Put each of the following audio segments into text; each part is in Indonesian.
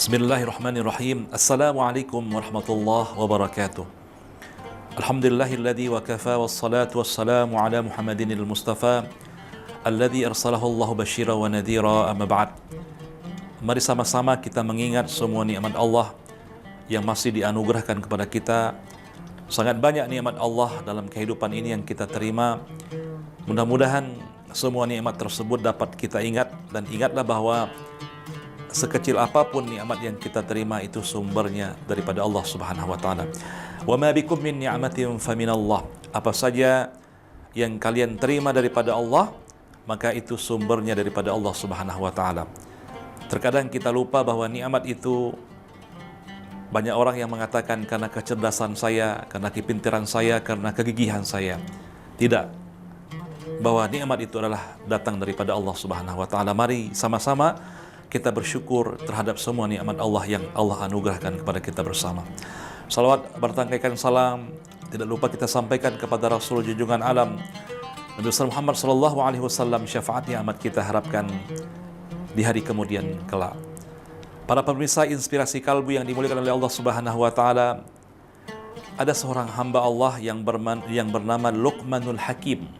Bismillahirrahmanirrahim. Assalamualaikum warahmatullahi wabarakatuh. Alhamdulillahilladzi wa kafa wassalatu wassalamu ala Muhammadinil Mustafa alladzi arsalahu Allahu basyira wa nadhira, amma ba'd. Mari sama-sama kita mengingat semua nikmat Allah yang masih dianugerahkan kepada kita. Sangat banyak nikmat Allah dalam kehidupan ini yang kita terima. Mudah-mudahan semua nikmat tersebut dapat kita ingat, dan ingatlah bahwa sekecil apapun nikmat yang kita terima itu sumbernya daripada Allah Subhanahu wa taala. Wa ma bikum min ni'matin faminallah. Apa saja yang kalian terima daripada Allah, maka itu sumbernya daripada Allah Subhanahu wa taala. Terkadang kita lupa bahwa nikmat itu, banyak orang yang mengatakan karena kecerdasan saya, karena kepintaran saya, karena kegigihan saya. Tidak. Bahwa nikmat itu adalah datang daripada Allah Subhanahu wa taala. Mari sama-sama kita bersyukur terhadap semua nikmat Allah yang Allah anugerahkan kepada kita bersama. Salawat bertangkaikan salam tidak lupa kita sampaikan kepada Rasul junjungan alam Nabi besar Muhammad sallallahu alaihi wasallam, syafaatnya amat kita harapkan di hari kemudian kelak. Para pemirsa Inspirasi Kalbu yang dimuliakan oleh Allah Subhanahu wa taala, ada seorang hamba Allah yang bernama Luqmanul Hakim.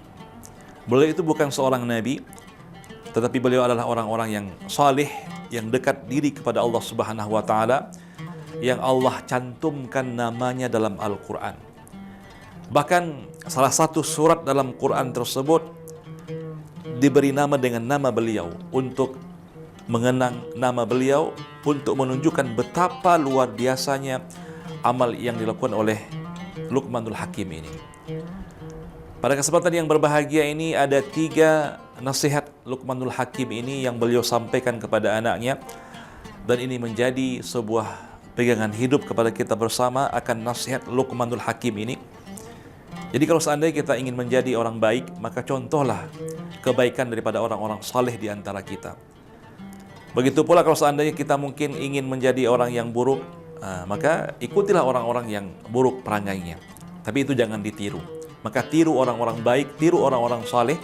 Beliau itu bukan seorang nabi, tetapi beliau adalah orang-orang yang saleh, yang dekat diri kepada Allah Subhanahu wa taala, yang Allah cantumkan namanya dalam Al-Qur'an. Bahkan salah satu surat dalam Quran tersebut diberi nama dengan nama beliau, untuk mengenang nama beliau, untuk menunjukkan betapa luar biasanya amal yang dilakukan oleh Luqmanul Hakim ini. Pada kesempatan yang berbahagia ini ada 3 nasihat Luqmanul Hakim ini yang beliau sampaikan kepada anaknya, dan ini menjadi sebuah pegangan hidup kepada kita bersama akan nasihat Luqmanul Hakim ini. Jadi kalau seandainya kita ingin menjadi orang baik, maka contohlah kebaikan daripada orang-orang saleh di antara kita. Begitu pula kalau seandainya kita mungkin ingin menjadi orang yang buruk, maka ikutilah orang-orang yang buruk perangainya. Tapi itu jangan ditiru. Maka tiru orang-orang baik, tiru orang-orang saleh,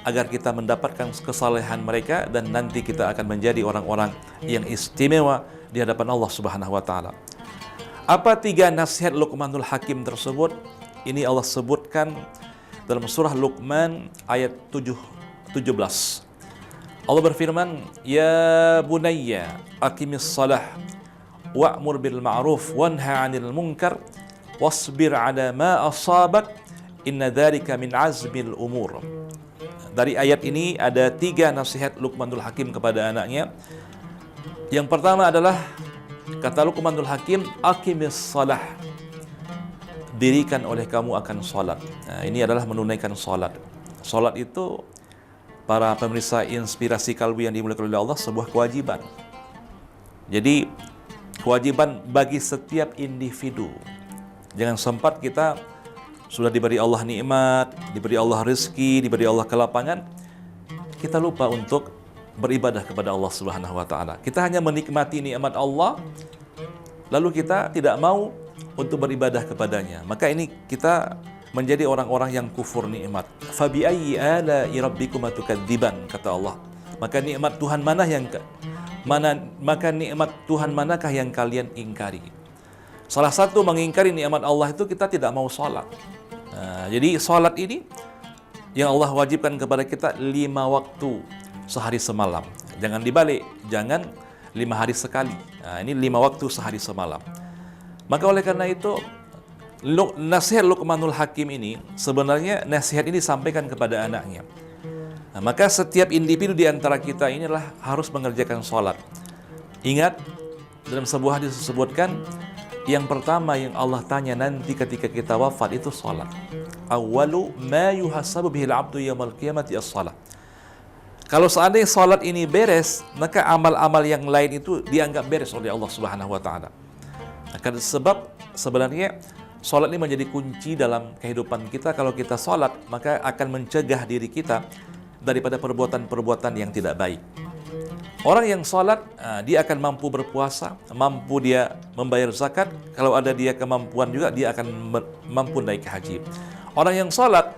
agar kita mendapatkan kesalehan mereka, dan nanti kita akan menjadi orang-orang yang istimewa di hadapan Allah Subhanahu wa taala. Apa 3 nasihat Luqmanul Hakim tersebut? Ini Allah sebutkan dalam surah Luqman ayat 17. Allah berfirman, "Ya bunayya aqimis shalah wa'mur bil ma'ruf wanha 'anil munkar wasbir 'ala ma asabak inna dzalika min azmil umur." Dari ayat ini ada 3 nasihat Luqmanul Hakim kepada anaknya. Yang pertama adalah, kata Luqmanul Hakim, aqimis shalah, dirikan oleh kamu akan salat. Ini adalah menunaikan salat. Salat itu, para pemirsa Inspirasi Kalbu yang dimuliakan oleh Allah, sebuah kewajiban. Jadi kewajiban bagi setiap individu. Jangan sempat kita sudah diberi Allah nikmat, diberi Allah rezeki, diberi Allah kelapangan, kita lupa untuk beribadah kepada Allah Subhanahu wa taala. Kita hanya menikmati nikmat Allah, lalu kita tidak mau untuk beribadah kepadanya. Maka ini kita menjadi orang-orang yang kufur nikmat. Fa bi ayyi ala'i rabbikuma tukadziban, kata Allah. Maka nikmat Tuhan manakah yang kalian ingkari? Salah satu mengingkari nikmat Allah itu kita tidak mau sholat. Jadi sholat ini yang Allah wajibkan kepada kita 5 waktu sehari semalam. Jangan dibalik, jangan 5 hari sekali. Ini 5 waktu sehari semalam. Maka oleh karena itu, nasihat Luqmanul Hakim ini, sebenarnya nasihat ini disampaikan kepada anaknya. Maka setiap individu di antara kita inilah harus mengerjakan sholat. Ingat, dalam sebuah hadis disebutkan, yang pertama yang Allah tanya nanti ketika kita wafat itu salat. Awwalu ma yuhasabu bihil abdu yaumil qiyamati as-salat. Kalau seandainya salat ini beres, maka amal-amal yang lain itu dianggap beres oleh Allah Subhanahu wa taala. Karena sebab sebenarnya salat ini menjadi kunci dalam kehidupan kita. Kalau kita salat, maka akan mencegah diri kita daripada perbuatan-perbuatan yang tidak baik. Orang yang sholat, dia akan mampu berpuasa, mampu dia membayar zakat. Kalau ada dia kemampuan juga, dia akan mampu naik haji. Orang yang sholat,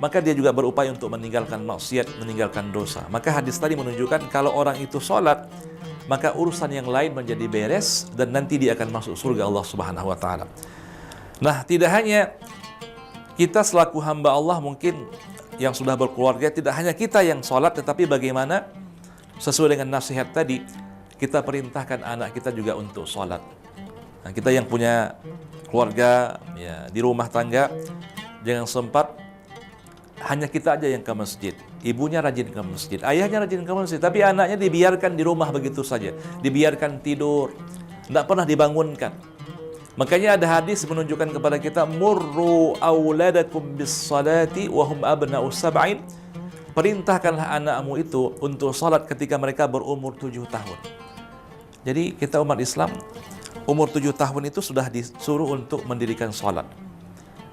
maka dia juga berupaya untuk meninggalkan maksiat, meninggalkan dosa. Maka hadis tadi menunjukkan kalau orang itu sholat, maka urusan yang lain menjadi beres dan nanti dia akan masuk surga Allah Subhanahu wa taala. Nah, tidak hanya kita selaku hamba Allah mungkin yang sudah berkeluarga, tidak hanya kita yang sholat, tetapi bagaimana sesuai dengan nasihat tadi, kita perintahkan anak kita juga untuk sholat. Nah, kita yang punya keluarga ya, di rumah tangga, jangan sempat hanya kita aja yang ke masjid. Ibunya rajin ke masjid, ayahnya rajin ke masjid, tapi anaknya dibiarkan di rumah begitu saja, dibiarkan tidur, tidak pernah dibangunkan. Makanya ada hadis menunjukkan kepada kita, murru auladakum bis salati wa hum abna'u sab'in. Perintahkanlah anakmu itu untuk salat ketika mereka berumur 7 tahun. Jadi kita umat Islam umur 7 tahun itu sudah disuruh untuk mendirikan salat.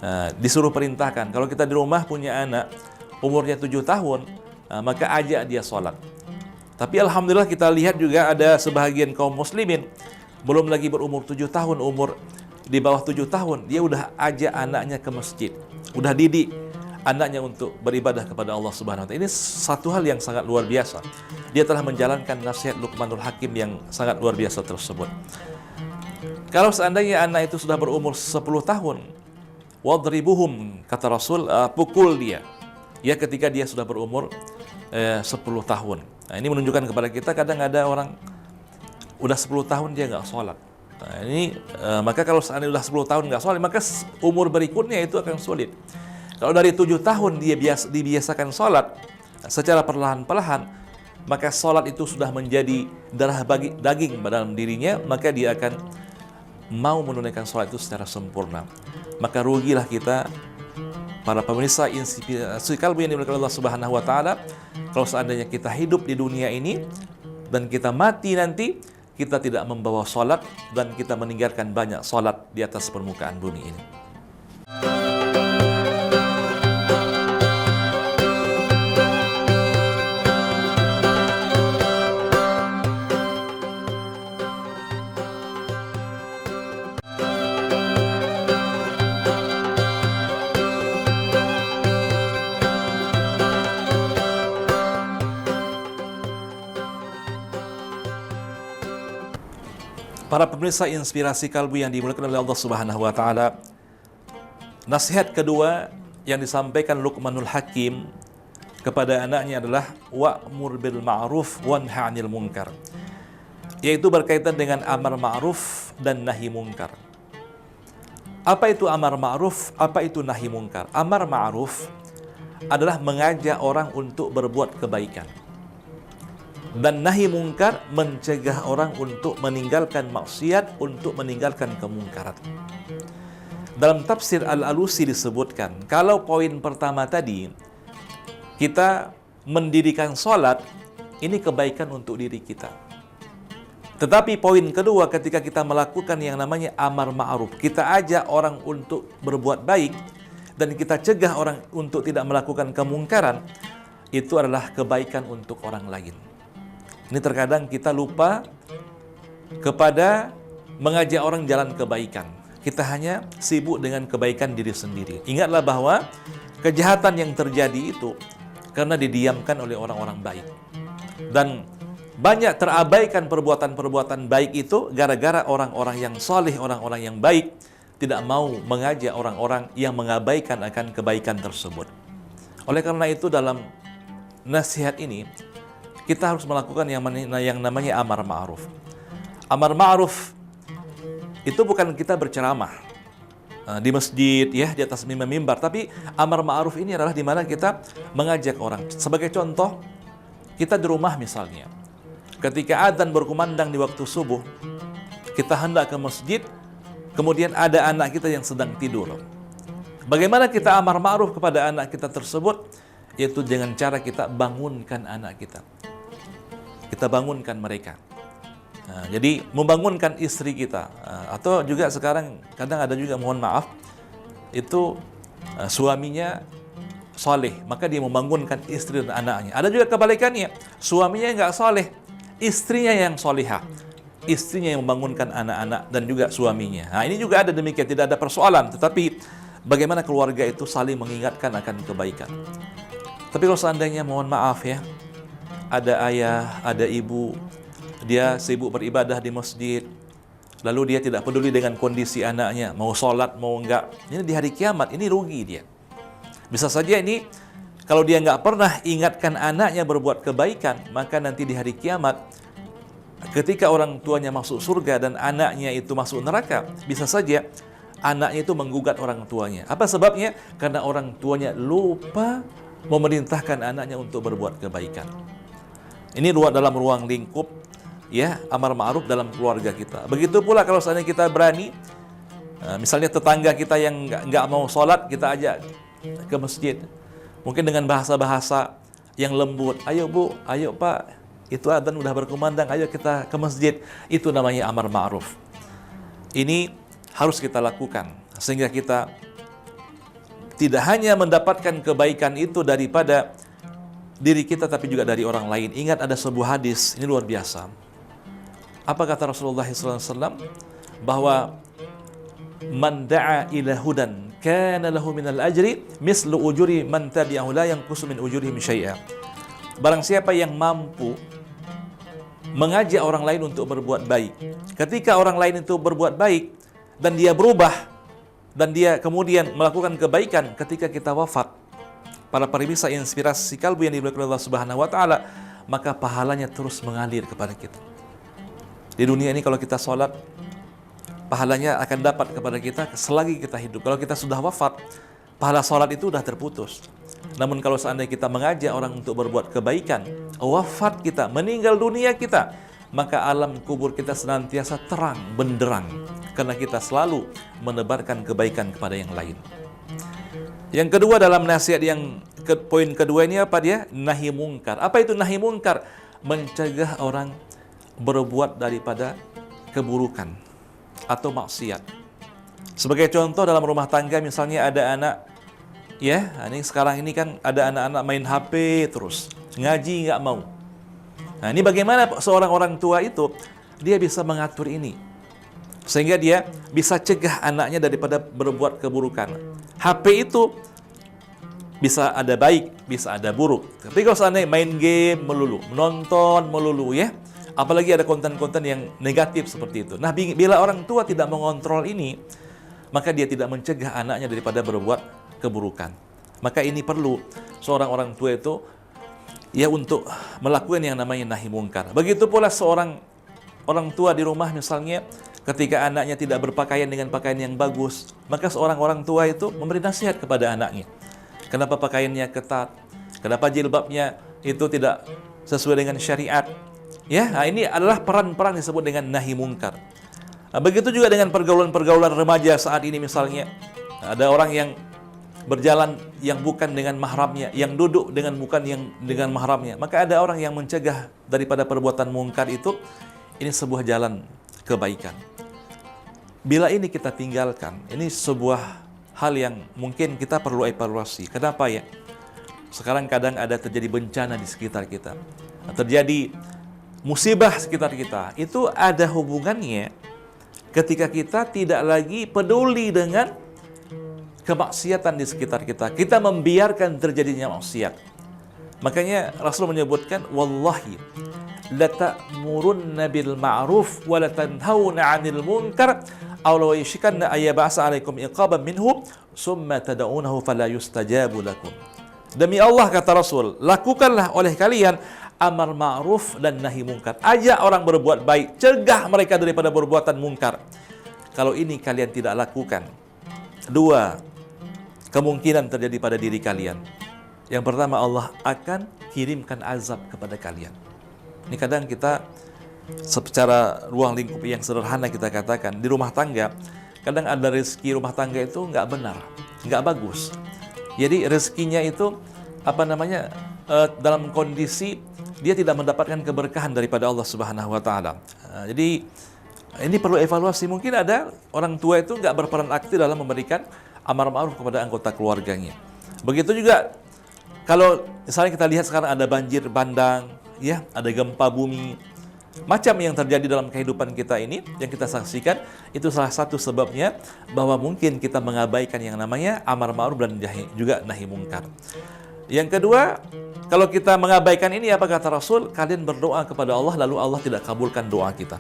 Nah, disuruh perintahkan. Kalau kita di rumah punya anak umurnya 7 tahun, maka ajak dia salat. Tapi alhamdulillah kita lihat juga ada sebahagian kaum muslimin belum lagi berumur 7 tahun, umur di bawah 7 tahun, dia udah ajak anaknya ke masjid, udah didik anaknya untuk beribadah kepada Allah Subhanahu wa taala. Ini satu hal yang sangat luar biasa. Dia telah menjalankan nasihat Luqmanul Hakim yang sangat luar biasa tersebut. Kalau seandainya anak itu sudah berumur 10 tahun, wadribuhum, kata Rasul, pukul dia. Ya, ketika dia sudah berumur 10 tahun. Nah, ini menunjukkan kepada kita kadang ada orang udah 10 tahun dia nggak sholat. Nah, ini maka kalau seandainya udah 10 tahun nggak sholat, maka umur berikutnya itu akan sulit. Kalau dari 7 tahun dia dibiasakan sholat secara perlahan-lahan, maka sholat itu sudah menjadi darah daging dalam dirinya, maka dia akan mau menunaikan sholat itu secara sempurna. Maka rugilah kita, para pemirsa Inspirasi Kalbu yang dimuliakan Allah Subhanahu wa taala, kalau seandainya kita hidup di dunia ini dan kita mati nanti, kita tidak membawa sholat dan kita meninggalkan banyak sholat di atas permukaan bumi ini. Para pemirsa Inspirasi Kalbu yang dimuliakan oleh Allah Subhanahu wa taala, nasihat kedua yang disampaikan Luqmanul Hakim kepada anaknya adalah wa'mur bil ma'ruf wanha 'anil munkar, yaitu berkaitan dengan amar ma'ruf dan nahi munkar. Apa itu amar ma'ruf? Apa itu nahi munkar? Amar ma'ruf adalah mengajak orang untuk berbuat kebaikan. Dan nahi mungkar mencegah orang untuk meninggalkan maksiat, untuk meninggalkan kemungkaran. Dalam tafsir Al-Alusi disebutkan, kalau poin pertama tadi, kita mendirikan sholat, ini kebaikan untuk diri kita. Tetapi poin kedua, ketika kita melakukan yang namanya amar ma'ruf, kita ajak orang untuk berbuat baik, dan kita cegah orang untuk tidak melakukan kemungkaran, itu adalah kebaikan untuk orang lain. Ini terkadang kita lupa kepada mengajak orang jalan kebaikan. Kita hanya sibuk dengan kebaikan diri sendiri. Ingatlah bahwa kejahatan yang terjadi itu karena didiamkan oleh orang-orang baik. Dan banyak terabaikan perbuatan-perbuatan baik itu gara-gara orang-orang yang soleh, orang-orang yang baik tidak mau mengajak orang-orang yang mengabaikan akan kebaikan tersebut. Oleh karena itu dalam nasihat ini, kita harus melakukan yang namanya amar ma'ruf. Amar ma'ruf itu bukan kita berceramah di masjid ya, di atas mimbar, tapi amar ma'ruf ini adalah di mana kita mengajak orang. Sebagai contoh, kita di rumah misalnya, ketika adzan berkumandang di waktu subuh, kita hendak ke masjid, kemudian ada anak kita yang sedang tidur. Bagaimana kita amar ma'ruf kepada anak kita tersebut? Yaitu dengan cara kita bangunkan anak kita. Kita bangunkan mereka. Nah, jadi membangunkan istri kita, atau juga sekarang kadang ada juga, mohon maaf, itu suaminya soleh, maka dia membangunkan istri dan anaknya. Ada juga kebalikannya, suaminya nggak soleh, istrinya yang solihah, istrinya yang membangunkan anak-anak dan juga suaminya. Nah, ini juga ada demikian, tidak ada persoalan. Tetapi bagaimana keluarga itu saling mengingatkan akan kebaikan. Tapi kalau seandainya, mohon maaf ya, ada ayah, ada ibu, dia sibuk beribadah di masjid, lalu dia tidak peduli dengan kondisi anaknya, mau sholat, mau enggak, ini di hari kiamat, ini rugi dia. Bisa saja ini, kalau dia enggak pernah ingatkan anaknya berbuat kebaikan, maka nanti di hari kiamat, ketika orang tuanya masuk surga dan anaknya itu masuk neraka, bisa saja anaknya itu menggugat orang tuanya. Apa sebabnya? Karena orang tuanya lupa memerintahkan anaknya untuk berbuat kebaikan. Ini dalam ruang lingkup ya amar ma'ruf dalam keluarga kita. Begitu pula kalau seandainya kita berani, misalnya tetangga kita yang nggak mau sholat, kita ajak ke masjid, mungkin dengan bahasa-bahasa yang lembut. Ayo bu, ayo pak, itu adzan udah berkumandang, ayo kita ke masjid. Itu namanya amar ma'ruf. Ini harus kita lakukan sehingga kita tidak hanya mendapatkan kebaikan itu daripada diri kita, tapi juga dari orang lain. Ingat ada sebuah hadis, ini luar biasa. Apa kata Rasulullah SAW? Bahwa man da'a ila hudan kana lahu minal ajri mislu ujuri man tabi'ahu la yanqusu min ujurihim syai'a. Barang siapa yang mampu mengajak orang lain untuk berbuat baik, ketika orang lain itu berbuat baik dan dia berubah dan dia kemudian melakukan kebaikan ketika kita wafat, para pemirsa inspirasi kalbu yang dimuliakan Allah Subhanahu wa taala, maka pahalanya terus mengalir kepada kita. Di dunia ini kalau kita sholat, pahalanya akan dapat kepada kita selagi kita hidup. Kalau kita sudah wafat, pahala sholat itu sudah terputus. Namun kalau seandainya kita mengajak orang untuk berbuat kebaikan, wafat kita, meninggal dunia kita, maka alam kubur kita senantiasa terang, benderang, karena kita selalu menebarkan kebaikan kepada yang lain. Yang kedua dalam nasihat yang poin kedua ini apa dia? Nahi mungkar. Apa itu nahi mungkar? Mencegah orang berbuat daripada keburukan atau maksiat. Sebagai contoh dalam rumah tangga, misalnya ada anak, ya, ini sekarang ini kan ada anak-anak main HP terus, ngaji nggak mau. Nah, ini bagaimana seorang orang tua itu dia bisa mengatur ini sehingga dia bisa cegah anaknya daripada berbuat keburukan. HP itu bisa ada baik, bisa ada buruk. Tapi kalau seandainya main game melulu, menonton melulu ya, apalagi ada konten-konten yang negatif seperti itu. Nah, bila orang tua tidak mengontrol ini, maka dia tidak mencegah anaknya daripada berbuat keburukan. Maka ini perlu seorang orang tua itu ya untuk melakukan yang namanya nahi mungkar. Begitu pula seorang orang tua di rumah misalnya, ketika anaknya tidak berpakaian dengan pakaian yang bagus, maka seorang orang tua itu memberi nasihat kepada anaknya. Kenapa pakaiannya ketat? Kenapa jilbabnya itu tidak sesuai dengan syariat? Ya, nah ini adalah peran-peran disebut dengan nahi mungkar. Nah, begitu juga dengan pergaulan-pergaulan remaja saat ini misalnya. Ada orang yang berjalan yang bukan dengan mahramnya, yang duduk dengan bukan yang dengan mahramnya. Maka ada orang yang mencegah daripada perbuatan mungkar itu. Ini sebuah jalan kebaikan. Bila ini kita tinggalkan, ini sebuah hal yang mungkin kita perlu evaluasi. Kenapa ya? Sekarang kadang ada terjadi bencana di sekitar kita, terjadi musibah sekitar kita. Itu ada hubungannya ketika kita tidak lagi peduli dengan kemaksiatan di sekitar kita. Kita membiarkan terjadinya maksiat. Makanya Rasul menyebutkan, wallahi la ta'murunna bil ma'ruf wa la tanhauna 'anil munkar aw law yashkanna ayyab'asa 'alaikum iqaban minhu summa tad'unahu fala yustajabu lakum. Demi Allah, kata Rasul, lakukanlah oleh kalian amar ma'ruf dan nahi mungkar. Ajak orang berbuat baik, cegah mereka daripada perbuatan mungkar. Kalau ini kalian tidak lakukan, dua kemungkinan terjadi pada diri kalian. Yang pertama, Allah akan kirimkan azab kepada kalian. Ini kadang kita secara ruang lingkup yang sederhana kita katakan, di rumah tangga, kadang ada rezeki rumah tangga itu nggak benar, nggak bagus. Jadi rezekinya itu dalam kondisi dia tidak mendapatkan keberkahan daripada Allah Subhanahu wa taala. Jadi ini perlu evaluasi. Mungkin ada orang tua itu nggak berperan aktif dalam memberikan amar ma'ruf kepada anggota keluarganya. Begitu juga kalau misalnya kita lihat sekarang ada banjir bandang, ya, ada gempa bumi. macam yang terjadi dalam kehidupan kita ini, yang kita saksikan, itu salah satu sebabnya bahwa mungkin kita mengabaikan yang namanya amar ma'ruf dan juga nahi mungkar. Yang kedua, kalau kita mengabaikan ini, apa kata Rasul? Kalian berdoa kepada Allah, lalu Allah tidak kabulkan doa kita.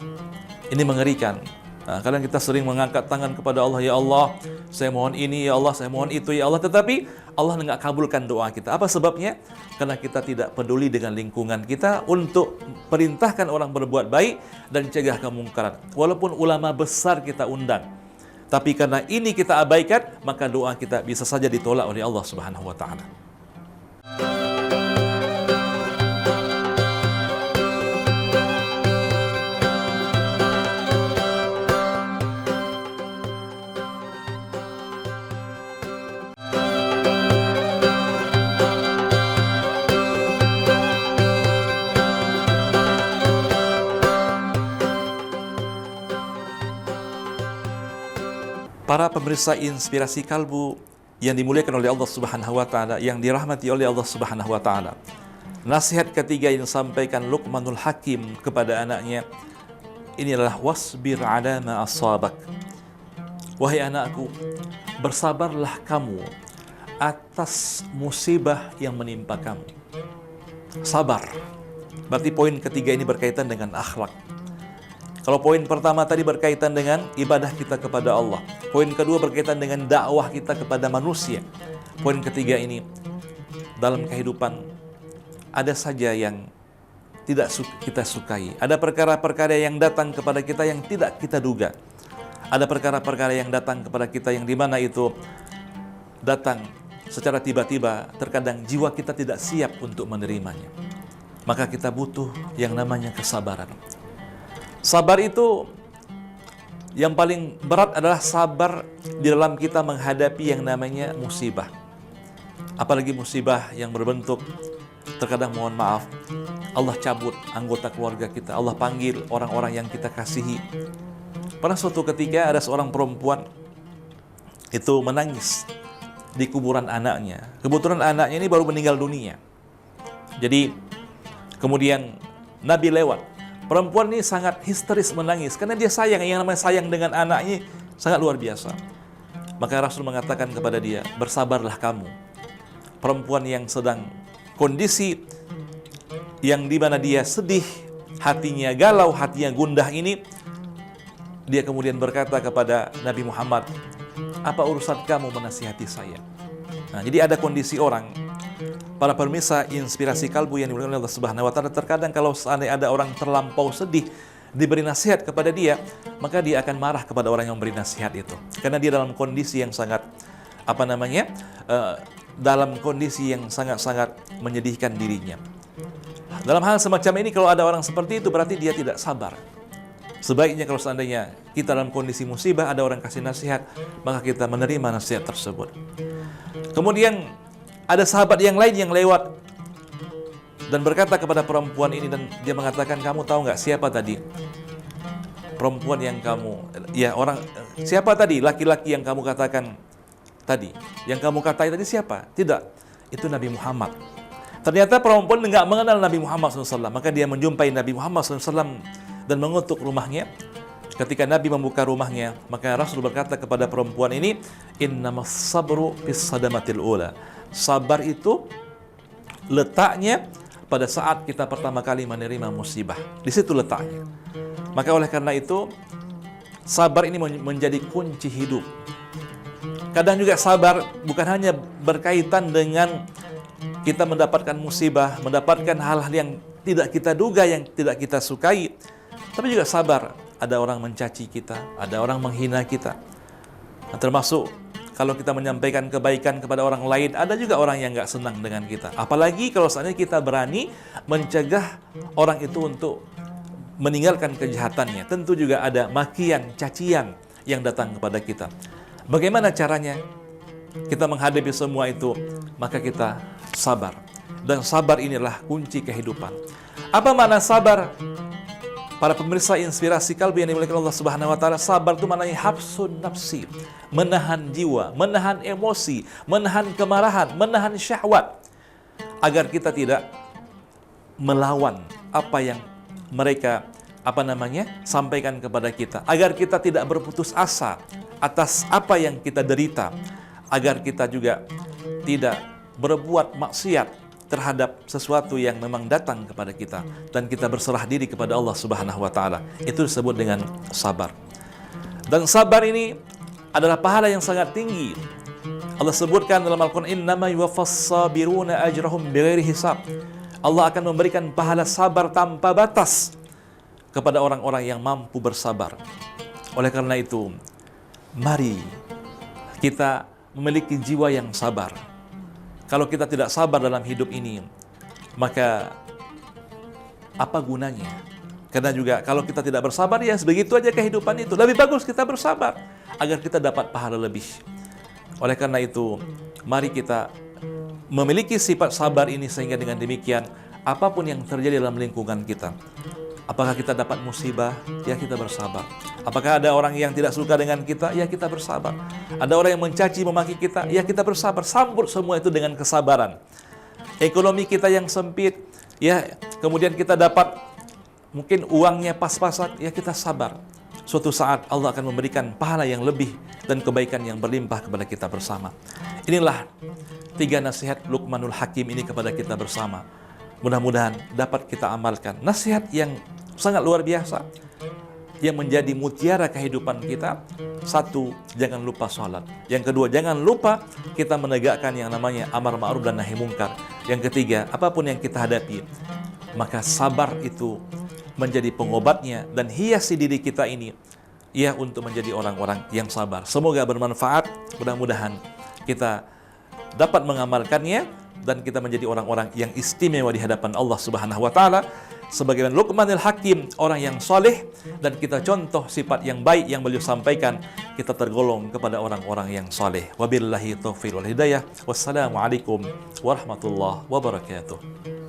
Ini mengerikan. Nah, kadang kita sering mengangkat tangan kepada Allah, ya Allah, saya mohon ini, ya Allah, saya mohon itu, ya Allah. Tetapi Allah nggak kabulkan doa kita. Apa sebabnya? Karena kita tidak peduli dengan lingkungan kita untuk perintahkan orang berbuat baik dan cegah kemungkaran. Walaupun ulama besar kita undang, tapi karena ini kita abaikan, maka doa kita bisa saja ditolak oleh Allah Subhanahu wa Ta'ala. Para pemirsa Inspirasi Kalbu yang dimuliakan oleh Allah Subhanahu wa Ta'ala, yang dirahmati oleh Allah Subhanahu wa Ta'ala, nasihat ketiga yang disampaikan Luqmanul Hakim kepada anaknya ini adalah wasbir ala ma asabak. Wahai anakku, bersabarlah kamu atas musibah yang menimpa kamu. Sabar. Berarti poin ketiga ini berkaitan dengan akhlak. Kalau poin pertama tadi berkaitan dengan ibadah kita kepada Allah. Poin kedua berkaitan dengan dakwah kita kepada manusia. Poin ketiga ini, dalam kehidupan ada saja yang tidak kita sukai. Ada perkara-perkara yang datang kepada kita yang tidak kita duga. Ada perkara-perkara yang datang kepada kita yang dimana itu datang secara tiba-tiba. Terkadang jiwa kita tidak siap untuk menerimanya. Maka kita butuh yang namanya kesabaran. Sabar itu yang paling berat adalah sabar di dalam kita menghadapi yang namanya musibah. Apalagi musibah yang berbentuk, terkadang mohon maaf, Allah cabut anggota keluarga kita, Allah panggil orang-orang yang kita kasihi. Pada suatu ketika ada seorang perempuan itu menangis di kuburan anaknya. Kebetulan anaknya ini baru meninggal dunia. Jadi kemudian Nabi lewat. Perempuan ini sangat histeris menangis karena dia sayang, yang namanya sayang dengan anaknya sangat luar biasa. Maka Rasul mengatakan kepada dia, bersabarlah kamu. Perempuan yang sedang kondisi yang dimana dia sedih, hatinya galau, hatinya gundah ini, dia kemudian berkata kepada Nabi Muhammad, apa urusan kamu menasihati saya? Nah, jadi ada kondisi orang. Para pemirsa Inspirasi Kalbu yang dimuliakan oleh Allah Subhanahu wa Ta'ala, terkadang kalau seandainya ada orang terlampau sedih diberi nasihat kepada dia, maka dia akan marah kepada orang yang memberi nasihat itu, karena dia dalam kondisi yang sangat dalam kondisi yang sangat-sangat menyedihkan dirinya. Dalam hal semacam ini, kalau ada orang seperti itu, berarti dia tidak sabar. Sebaiknya kalau seandainya kita dalam kondisi musibah, ada orang kasih nasihat, maka kita menerima nasihat tersebut. Kemudian ada sahabat yang lain yang lewat dan berkata kepada perempuan ini, dan dia mengatakan, kamu tahu nggak siapa tadi perempuan yang siapa tadi laki-laki yang kamu katakan tadi, yang kamu katai tadi siapa? Tidak, itu Nabi Muhammad. Ternyata perempuan nggak mengenal Nabi Muhammad SAW. Maka dia menjumpai Nabi Muhammad SAW dan mengutuk rumahnya. Ketika Nabi membuka rumahnya, maka Rasul berkata kepada perempuan ini, innamas sabru fis sadamatil ula. Sabar itu letaknya pada saat kita pertama kali menerima musibah. Di situ letaknya. Maka oleh karena itu, sabar ini menjadi kunci hidup. Kadang juga sabar bukan hanya berkaitan dengan kita mendapatkan musibah, mendapatkan hal-hal yang tidak kita duga, yang tidak kita sukai. Tapi juga sabar, ada orang mencaci kita, ada orang menghina kita. Nah, termasuk kalau kita menyampaikan kebaikan kepada orang lain, ada juga orang yang nggak senang dengan kita. Apalagi kalau seandainya kita berani mencegah orang itu untuk meninggalkan kejahatannya. Tentu juga ada makian, cacian yang datang kepada kita. Bagaimana caranya kita menghadapi semua itu? Maka kita sabar. Dan sabar inilah kunci kehidupan. Apa makna sabar? Para pemirsa Inspirasi Kalbu yang dimuliakan Allah Subhanahu wa Ta'ala, sabar itu maknanya habsun nafsi, menahan jiwa, menahan emosi, menahan kemarahan, menahan syahwat, agar kita tidak melawan apa yang mereka sampaikan kepada kita, agar kita tidak berputus asa atas apa yang kita derita, agar kita juga tidak berbuat maksiat terhadap sesuatu yang memang datang kepada kita, dan kita berserah diri kepada Allah Subhanahu wa taala. Itu disebut dengan sabar. Dan sabar ini adalah pahala yang sangat tinggi. Allah sebutkan dalam Al-Quran, innama yuwaffas sabiruna ajrahum bighairi hisab. Allah akan memberikan pahala sabar tanpa batas kepada orang-orang yang mampu bersabar. Oleh karena itu, mari kita memiliki jiwa yang sabar. Kalau kita tidak sabar dalam hidup ini, maka apa gunanya? Karena juga kalau kita tidak bersabar, ya begitu aja kehidupan itu. Lebih bagus kita bersabar agar kita dapat pahala lebih. Oleh karena itu, mari kita memiliki sifat sabar ini, sehingga dengan demikian apapun yang terjadi dalam lingkungan kita, apakah kita dapat musibah, ya kita bersabar. Apakah ada orang yang tidak suka dengan kita, ya kita bersabar. Ada orang yang mencaci, memaki kita, ya kita bersabar. Sambut semua itu dengan kesabaran. Ekonomi kita yang sempit, ya kemudian kita dapat mungkin uangnya pas-pasan, ya kita sabar. Suatu saat Allah akan memberikan pahala yang lebih dan kebaikan yang berlimpah kepada kita bersama. Inilah 3 nasihat Luqmanul Hakim ini kepada kita bersama. Mudah-mudahan dapat kita amalkan. Nasihat yang sangat luar biasa, yang menjadi mutiara kehidupan kita. 1, jangan lupa sholat. Yang kedua, jangan lupa kita menegakkan yang namanya amar ma'ruf dan nahi mungkar. Yang ketiga, apapun yang kita hadapi, maka sabar itu menjadi pengobatnya, dan hiasi diri kita ini ya untuk menjadi orang-orang yang sabar. Semoga bermanfaat. Mudah-mudahan kita dapat mengamalkannya dan kita menjadi orang-orang yang istimewa di hadapan Allah Subhanahu wa taala. Sebagaimana Luqmanul Hakim, orang yang soleh, dan kita contoh sifat yang baik yang beliau sampaikan, kita tergolong kepada orang-orang yang soleh. Wabillahi taufiq wal hidayah. Wassalamualaikum warahmatullahi wabarakatuh.